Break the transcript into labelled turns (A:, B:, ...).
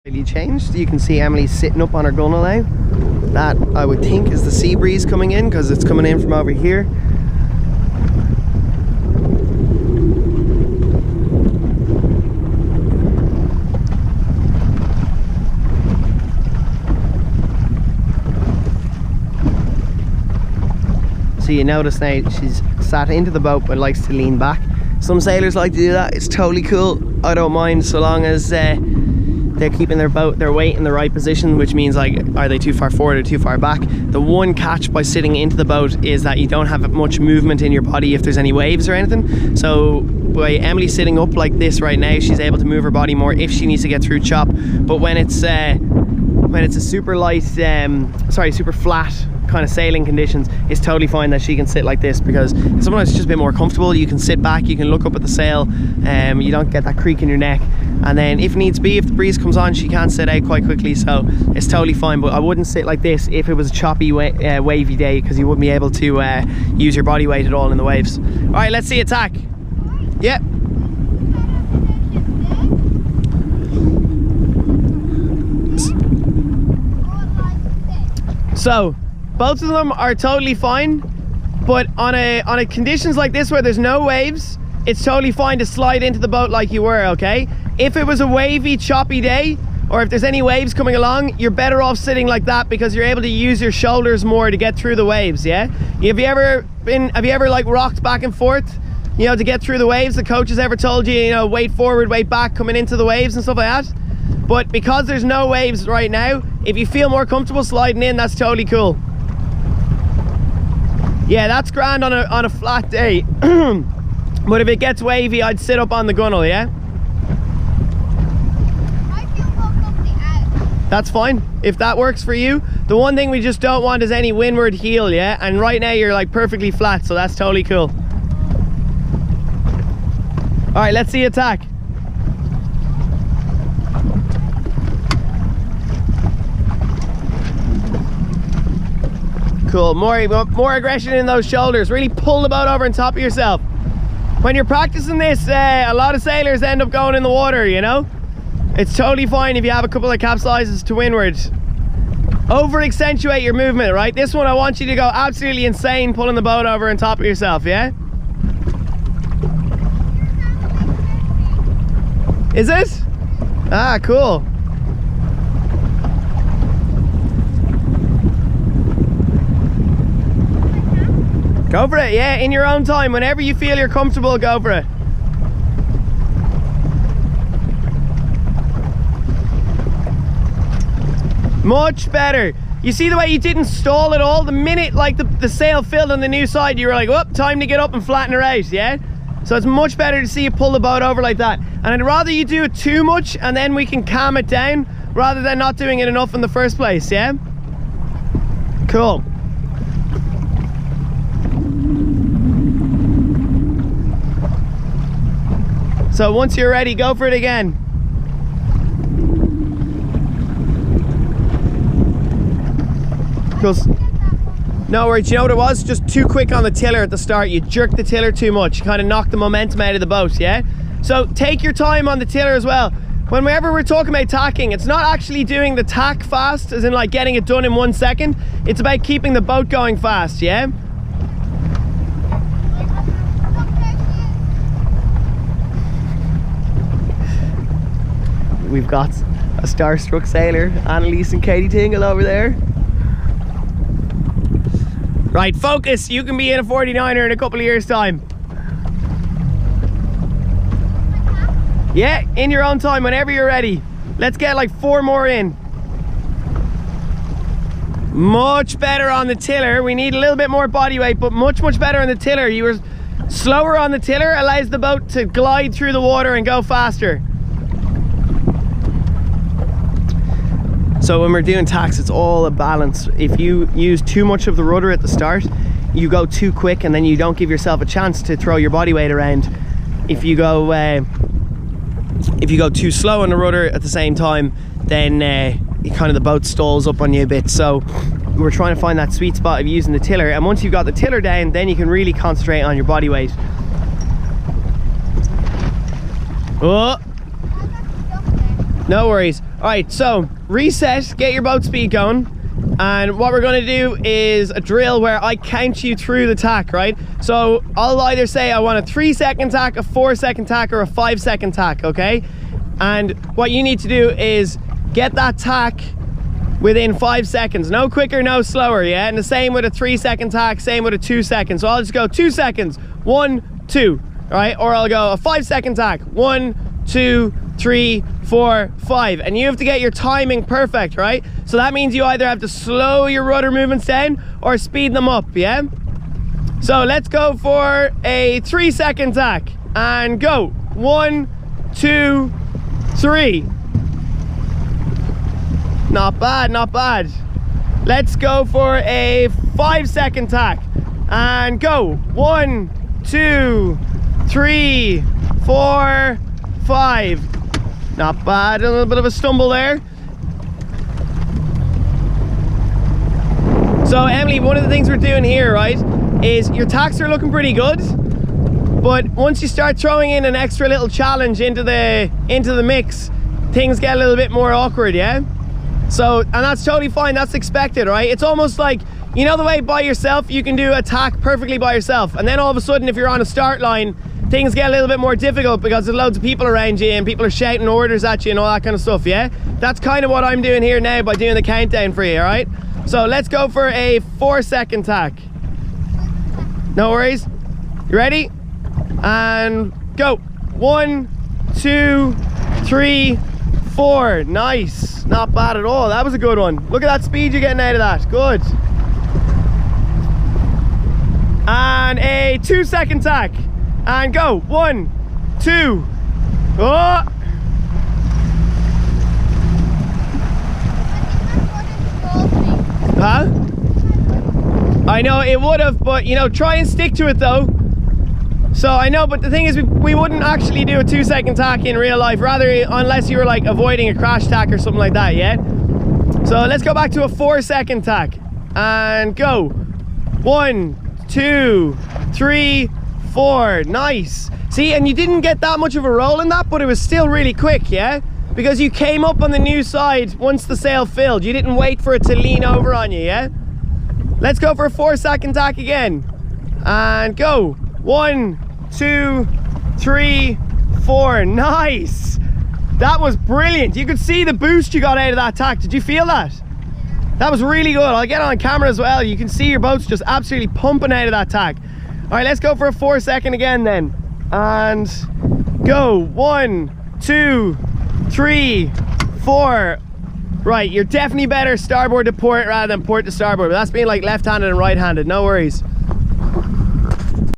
A: Really changed. You can see Emily's sitting up on her gunnel now. That I would think is the sea breeze coming in, because it's coming in from over here. So you notice now she's sat into the boat but likes to lean back. Some sailors like to do that. It's totally cool. I don't mind, so long as they're keeping their weight in the right position, which means, like, are they too far forward or too far back? The one catch by sitting into the boat is that you don't have much movement in your body if there's any waves or anything. So by Emily sitting up like this right now, she's able to move her body more if she needs to get through chop. But when it's a super light, super flat kind of sailing conditions, it's totally fine that she can sit like this, because sometimes it's just a bit more comfortable. You can sit back, you can look up at the sail, you don't get that creak in your neck, and then if needs be, if the breeze comes on, she can sit out quite quickly, so it's totally fine. But I wouldn't sit like this if it was a choppy wavy day, because you wouldn't be able to use your body weight at all in the waves. All right, let's see attack. Yep. So both of them are totally fine, but on a conditions like this where there's no waves, it's totally fine to slide into the boat like you were, okay? If it was a wavy, choppy day, or if there's any waves coming along, you're better off sitting like that, because you're able to use your shoulders more to get through the waves, yeah? Have you ever like rocked back and forth, you know, to get through the waves? The coach has ever told you, you know, weight forward, weight back, coming into the waves and stuff like that? But because there's no waves right now, if you feel more comfortable sliding in, that's totally cool. Yeah, that's grand on a flat day. But if it gets wavy, I'd sit up on the gunnel, yeah?
B: I feel more comfy out.
A: That's fine, if that works for you. The one thing we just don't want is any windward heel, yeah? And right now you're like perfectly flat, so that's totally cool. All right, let's see attack. Cool, more aggression in those shoulders. Really pull the boat over on top of yourself. When you're practicing this, a lot of sailors end up going in the water, you know? It's totally fine if you have a couple of capsizes to windward. Over accentuate your movement, right? This one I want you to go absolutely insane pulling the boat over on top of yourself, yeah? Is it? Ah, cool. Go for it, yeah, in your own time. Whenever you feel you're comfortable, go for it. Much better. You see the way you didn't stall at all? The minute like the sail filled on the new side, you were like, oh, time to get up and flatten her out, yeah? So it's much better to see you pull the boat over like that. And I'd rather you do it too much and then we can calm it down, rather than not doing it enough in the first place, yeah? Cool. So once you're ready, go for it again. Cool. No worries, you know what it was? Just too quick on the tiller at the start. You jerked the tiller too much. You kind of knocked the momentum out of the boat, yeah? So take your time on the tiller as well. Whenever we're talking about tacking, it's not actually doing the tack fast, as in like getting it done in 1 second. It's about keeping the boat going fast, yeah? We've got a starstruck sailor, Annalise and Katie Tingle over there. Right, focus. You can be in a 49er in a couple of years' time. Yeah, in your own time, whenever you're ready. Let's get like 4 more in. Much better on the tiller. We need a little bit more body weight, but much better on the tiller. You were slower on the tiller, allows the boat to glide through the water and go faster. So when we're doing tacks, it's all a balance. If you use too much of the rudder at the start, you go too quick and then you don't give yourself a chance to throw your body weight around. If you go too slow on the rudder at the same time, then the boat stalls up on you a bit. So we're trying to find that sweet spot of using the tiller, and once you've got the tiller down, then you can really concentrate on your body weight. Oh, no worries. Alright, so reset, get your boat speed going. And what we're going to do is a drill where I count you through the tack, right? So I'll either say I want a 3-second tack, a 4-second tack, or a 5-second tack, okay? And what you need to do is get that tack within 5 seconds. No quicker, no slower, yeah? And the same with a 3-second tack, same with a 2 seconds. So I'll just go 2 seconds, 1, 2, all right? Or I'll go a 5-second tack, 1, 2, 3, 4, 5. And you have to get your timing perfect, right? So that means you either have to slow your rudder movements down or speed them up, yeah? So let's go for a 3-second tack and go. 1, 2, 3. Not bad, not bad. Let's go for a 5-second tack and go. 1, 2, 3, 4, 5. Not bad, a little bit of a stumble there. So Emily, one of the things we're doing here, right, is your tacks are looking pretty good, but once you start throwing in an extra little challenge into the mix, things get a little bit more awkward, yeah? So, and that's totally fine, that's expected, right? It's almost like, you know the way by yourself you can do a tack perfectly by yourself, and then all of a sudden if you're on a start line, things get a little bit more difficult because there's loads of people around you and people are shouting orders at you and all that kind of stuff, yeah? That's kind of what I'm doing here now by doing the countdown for you, all right? So let's go for a 4-second tack. No worries. You ready? And go. 1, 2, 3, 4. Nice. Not bad at all. That was a good one. Look at that speed you're getting out of that. Good. And a 2-second tack. And go. 1, 2. Oh! Huh? I know it would have, but you know, try and stick to it though. So I know, but the thing is we wouldn't actually do a 2-second tack in real life, rather unless you were like avoiding a crash tack or something like that, yeah? So let's go back to a 4-second tack and go. 1, 2, 3, 4. Nice. See, and you didn't get that much of a roll in that, but it was still really quick, yeah? Because you came up on the new side once the sail filled. You didn't wait for it to lean over on you, yeah? Let's go for a 4-second tack again. And go. 1, 2, 3, 4. Nice. That was brilliant. You could see the boost you got out of that tack. Did you feel that? That was really good. I'll get it on camera as well. You can see your boat's just absolutely pumping out of that tack. All right, let's go for a 4-second again then. And go. 1, 2, 3, 4. Right, you're definitely better starboard to port rather than port to starboard, but that's being like left-handed and right-handed. No worries.